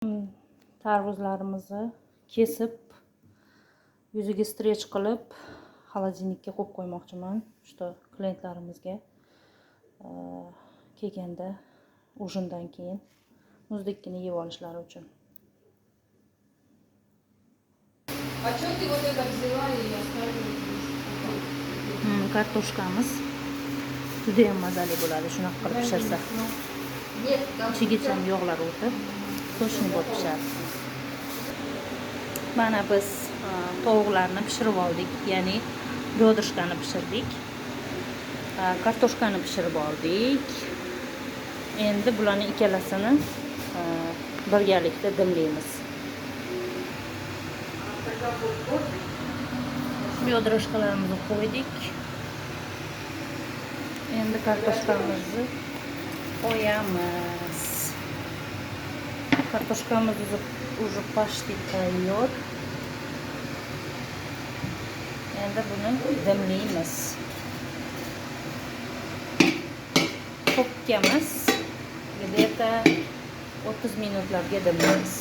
Tarvuzlarimizni kesib, yuziga strech qilib, xolodilnikka qo'yib qo'ymoqchiman. Что klientlarimizga kelganda ujindan keyin muzdekkina yeb olishlari uchun. А что ты вот это взяла и оставила? Kartoshkamiz juda ham mazali bo'ladi, shunaqa qilib pishirsa. Ichigacha yog'lar o'tib, to'shni bo'lib pishadi. Mana biz tovuqlarni pishirib oldik, ya'ni byodrashkani pishirdik. Kartoshkani pishirib oldik. Endi bularni ikkalasini birgalikda dimlaymiz. Byodrashkalarimizni qo'ydik. Endi kartoshkamizni qo'yamiz. Kartoshkamiz уже почти tayyor. Endi buni dimlaymiz. Ko'pkamiz где-то 30 minutlarga dimlaymiz.